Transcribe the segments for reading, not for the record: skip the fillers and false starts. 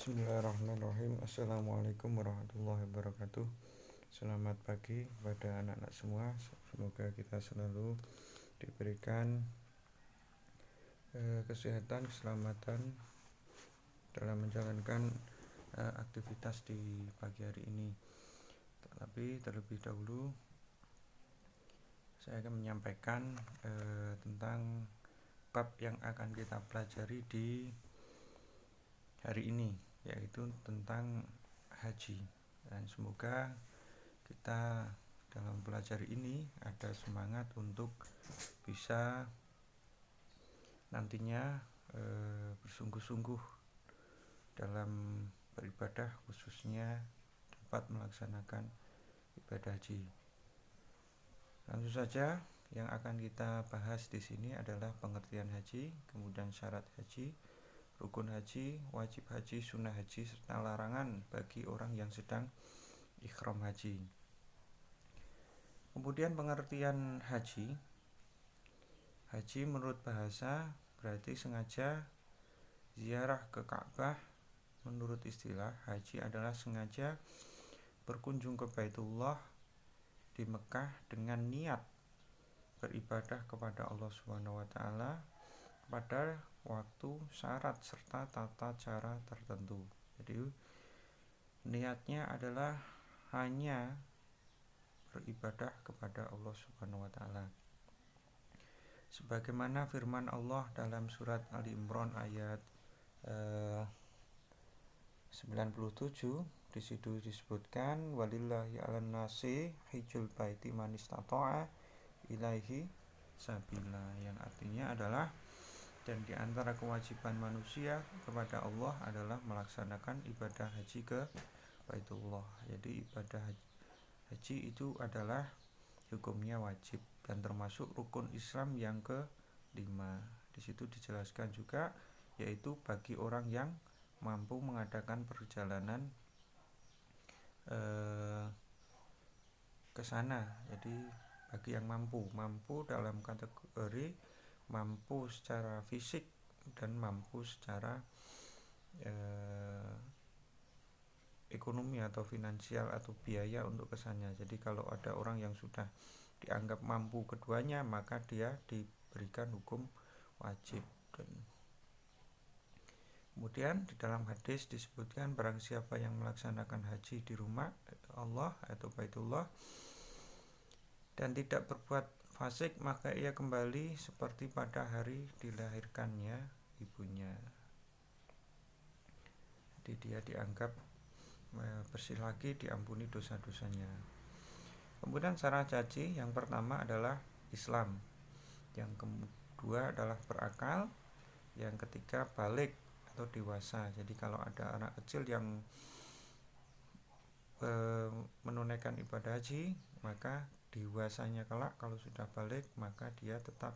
Bismillahirrahmanirrahim. Assalamualaikum warahmatullahi wabarakatuh. Selamat pagi kepada anak-anak semua. Semoga kita selalu diberikan kesehatan, keselamatan dalam menjalankan aktivitas di pagi hari ini. Tapi terlebih dahulu saya akan menyampaikan tentang bab yang akan kita pelajari di hari ini, yaitu tentang haji. Dan semoga kita dalam belajar ini ada semangat untuk bisa nantinya bersungguh-sungguh dalam beribadah, khususnya dapat melaksanakan ibadah haji. Tentu saja yang akan kita bahas di sini adalah pengertian haji, kemudian syarat haji, rukun haji, wajib haji, sunnah haji, serta larangan bagi orang yang sedang ikhram haji. Kemudian pengertian haji. Haji menurut bahasa berarti sengaja ziarah ke Ka'bah. Menurut istilah, haji adalah sengaja berkunjung ke Baitullah di Mekah dengan niat beribadah kepada Allah SWT pada waktu, syarat, serta tata cara tertentu. Jadi niatnya adalah hanya beribadah kepada Allah SWT. Sebagaimana firman Allah dalam surat Ali Imran ayat 97, di situ disebutkan walillahi 'alan nasi hijjul baiti man istata'a ilaihi sabila, yang artinya adalah dan di antara kewajiban manusia kepada Allah adalah melaksanakan ibadah haji ke Baitullah. Jadi ibadah haji itu adalah hukumnya wajib dan termasuk rukun Islam yang ke-5. Di situ dijelaskan juga yaitu bagi orang yang mampu mengadakan perjalanan ke sana. Jadi bagi yang mampu dalam kategori mampu secara fisik dan mampu secara ekonomi atau finansial atau biaya untuk kesannya. Jadi kalau ada orang yang sudah dianggap mampu keduanya, maka dia diberikan hukum wajib. Dan kemudian di dalam hadis disebutkan barang siapa yang melaksanakan haji di rumah Allah atau Baitullah dan tidak berbuat fasik, maka ia kembali seperti pada hari dilahirkannya ibunya. Jadi dia dianggap bersih lagi, diampuni dosa-dosanya. Kemudian syarat haji yang pertama adalah Islam, yang kedua adalah berakal, yang ketiga balik atau dewasa. Jadi kalau ada anak kecil yang menunaikan ibadah haji, maka dewasanya kelak kalau sudah balik maka dia tetap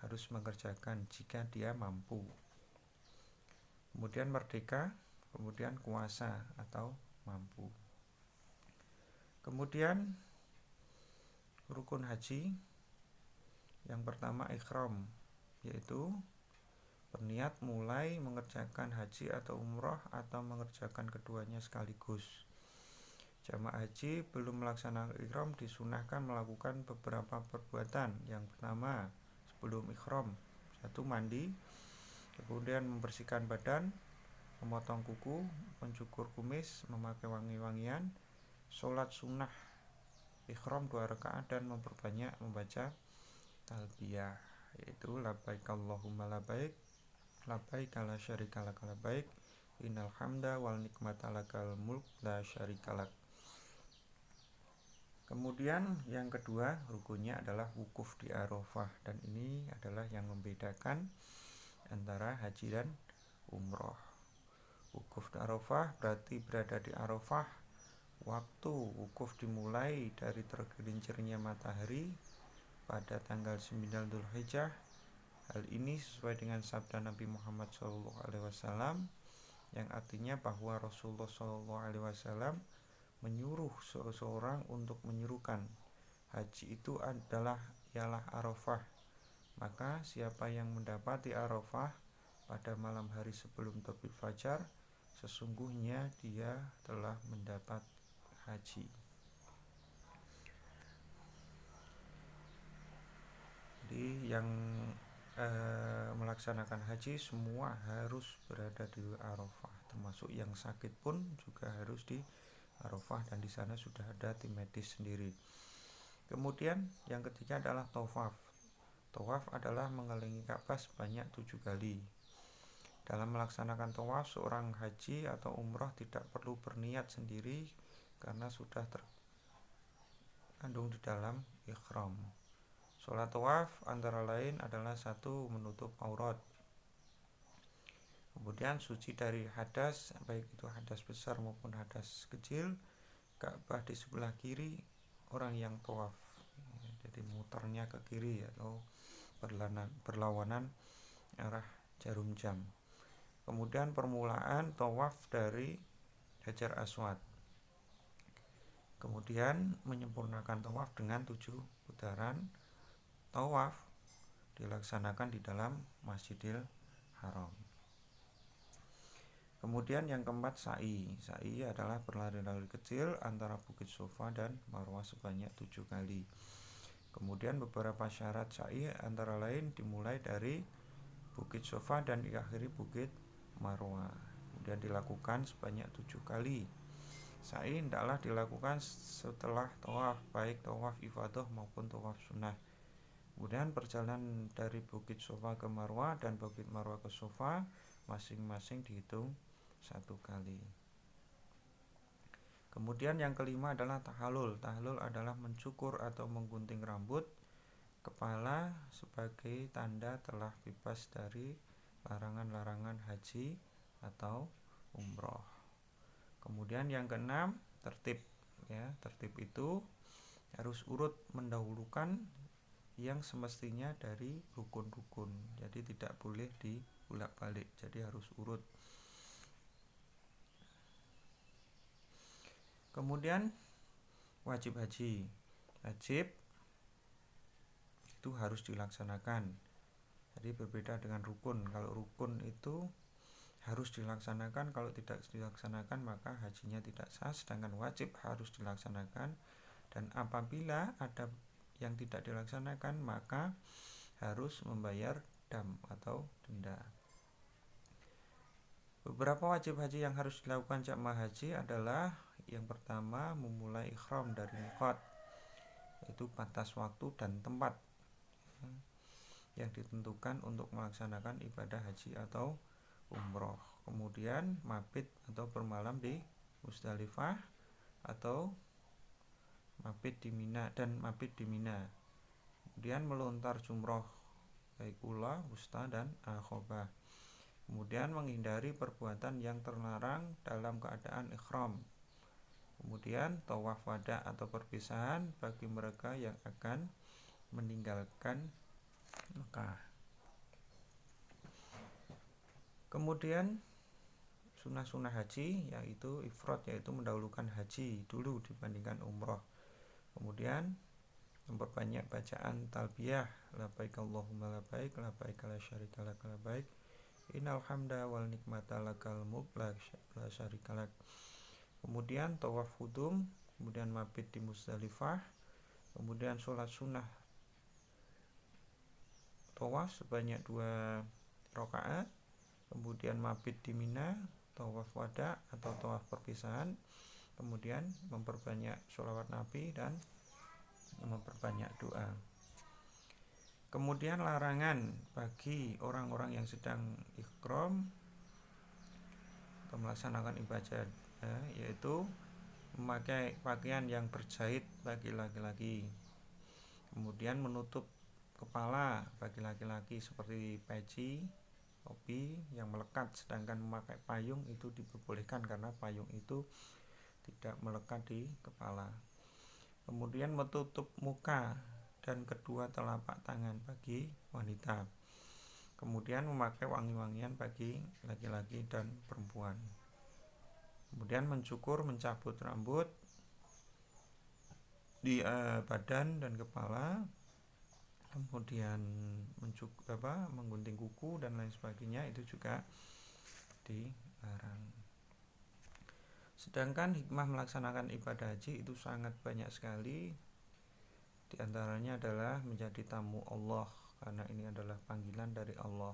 harus mengerjakan jika dia mampu. Kemudian merdeka, kemudian kuasa atau mampu. Kemudian rukun haji yang pertama ikhram, yaitu berniat mulai mengerjakan haji atau umroh atau mengerjakan keduanya sekaligus. Jamaah haji belum melaksanakan ikhram disunahkan melakukan beberapa perbuatan. Yang pertama, sebelum ikhram, 1. Mandi, kemudian membersihkan badan, memotong kuku, mencukur kumis, memakai wangi-wangian, sholat sunnah ikhram 2 rakaat dan memperbanyak membaca talbiyah, yaitu labbaik Allahumma labbaik, labbaik la syarika lak labbaik, innal hamda wal nikmata lakal mulk la syarika lak. Kemudian yang kedua rukunnya adalah wukuf di Arafah, dan ini adalah yang membedakan antara haji dan umroh. Wukuf di Arafah berarti berada di Arafah waktu wukuf dimulai dari tergelincirnya matahari pada tanggal 9 Dzulhijjah. Hal ini sesuai dengan sabda Nabi Muhammad SAW yang artinya bahwa Rasulullah SAW menyuruh seseorang untuk menyerukan haji itu ialah Arafah. Maka siapa yang mendapati Arafah pada malam hari sebelum terbit fajar sesungguhnya dia telah mendapat haji. Jadi yang melaksanakan haji semua harus berada di Arafah, termasuk yang sakit pun juga harus di Arafah, dan di sana sudah ada tim medis sendiri. Kemudian yang ketiga adalah tawaf. Tawaf adalah mengelilingi Ka'bah sebanyak 7 kali. Dalam melaksanakan tawaf, seorang haji atau umroh tidak perlu berniat sendiri karena sudah terkandung di dalam ihram. Sholat tawaf antara lain adalah 1. Menutup aurat, kemudian suci dari hadas, baik itu hadas besar maupun hadas kecil. Ka'bah di sebelah kiri orang yang tawaf, jadi muternya ke kiri atau berlawanan arah jarum jam. Kemudian permulaan tawaf dari Hajar Aswad, kemudian menyempurnakan tawaf dengan 7 putaran. Tawaf dilaksanakan di dalam Masjidil Haram. Kemudian yang keempat sa'i. Sa'i adalah berlari-lari kecil antara Bukit Sofa dan Marwah sebanyak 7 kali. Kemudian beberapa syarat sa'i antara lain dimulai dari Bukit Sofa dan diakhiri Bukit Marwah. Kemudian dilakukan sebanyak 7 kali. Sa'i hendaklah dilakukan setelah tawaf, baik tawaf ifadah maupun tawaf sunnah. Kemudian perjalanan dari Bukit Sofa ke Marwah dan Bukit Marwah ke Sofa masing-masing dihitung 1 kali. Kemudian yang kelima adalah tahalul. Tahalul adalah mencukur atau menggunting rambut kepala sebagai tanda telah bebas dari larangan-larangan haji atau umroh. Kemudian yang keenam, tertib. Tertib itu harus urut mendahulukan yang semestinya dari rukun-rukun, jadi tidak boleh dibulak-balik, jadi harus urut. Kemudian wajib haji. Wajib itu harus dilaksanakan, jadi berbeda dengan rukun. Kalau rukun itu harus dilaksanakan, kalau tidak dilaksanakan maka hajinya tidak sah, sedangkan wajib harus dilaksanakan, dan apabila ada yang tidak dilaksanakan maka harus membayar dam atau denda. Beberapa wajib haji yang harus dilakukan jamaah haji adalah yang pertama, memulai ihram dari miqat, yaitu batas waktu dan tempat yang ditentukan untuk melaksanakan ibadah haji atau umroh. Kemudian mabit atau bermalam di Musdalifah atau mabit di Mina dan mabit di Mina. Kemudian melontar jumroh baik ula, wusta dan akhobah. Kemudian menghindari perbuatan yang terlarang dalam keadaan ihram. Kemudian tawaf wada atau perpisahan bagi mereka yang akan meninggalkan Mekah. Kemudian sunnah-sunnah haji yaitu ifrad, yaitu mendahulukan haji dulu dibandingkan umroh. Kemudian memperbanyak bacaan talbiyah, labbaik Allahumma labbaik, labbaik la syarika lak labbaik, innal hamda wal nikmata lakal mulk la syarika lak. Kemudian tawaf qudum, kemudian mabit di Musdalifah, kemudian sholat sunnah tawaf sebanyak 2 rakaat, kemudian mabit di Mina, tawaf wada atau tawaf perpisahan, kemudian memperbanyak sholawat Nabi dan memperbanyak doa. Kemudian larangan bagi orang-orang yang sedang ihram atau melaksanakan ibadah, yaitu memakai pakaian yang berjahit bagi laki-laki, kemudian menutup kepala bagi laki-laki seperti peci, topi yang melekat, sedangkan memakai payung itu diperbolehkan karena payung itu tidak melekat di kepala. Kemudian menutup muka dan kedua telapak tangan bagi wanita. Kemudian memakai wangi-wangian bagi laki-laki dan perempuan. Kemudian mencukur, mencabut rambut di badan dan kepala. Kemudian menggunting kuku dan lain sebagainya itu juga dilarang. Sedangkan hikmah melaksanakan ibadah haji itu sangat banyak sekali. Di antaranya adalah menjadi tamu Allah, karena ini adalah panggilan dari Allah.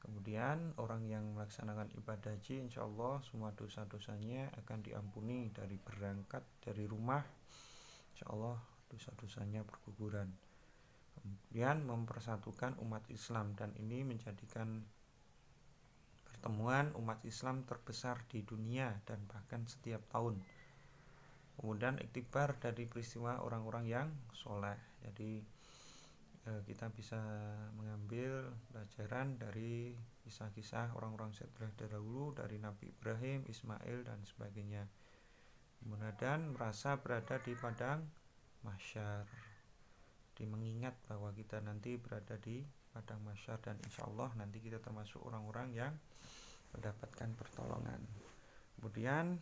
Kemudian orang yang melaksanakan ibadah haji, insya Allah semua dosa-dosanya akan diampuni dari berangkat dari rumah. Insya Allah dosa-dosanya berguguran. Kemudian mempersatukan umat Islam, dan ini menjadikan pertemuan umat Islam terbesar di dunia dan bahkan setiap tahun. Kemudian iktibar dari peristiwa orang-orang yang soleh. Jadi kita bisa mengambil pelajaran dari kisah-kisah orang-orang setelah dahulu, dari Nabi Ibrahim, Ismail dan sebagainya. Kemudian merasa berada di padang mahsyar, di mengingat bahwa kita nanti berada di padang mahsyar, dan insya Allah nanti kita termasuk orang-orang yang mendapatkan pertolongan. Kemudian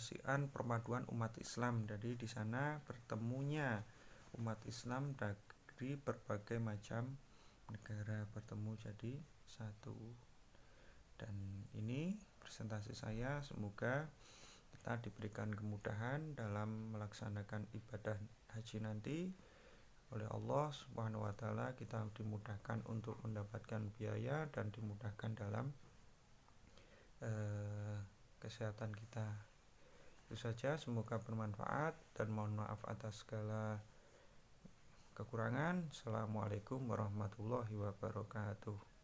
sian perpaduan umat Islam. Jadi di sana bertemunya umat Islam dari berbagai macam negara bertemu jadi satu. Dan ini presentasi saya, semoga kita diberikan kemudahan dalam melaksanakan ibadah haji nanti. Oleh Allah Subhanahu wa taala kita dimudahkan untuk mendapatkan biaya dan dimudahkan dalam kesehatan kita. Itu saja, semoga bermanfaat dan mohon maaf atas segala kekurangan. Assalamualaikum warahmatullahi wabarakatuh.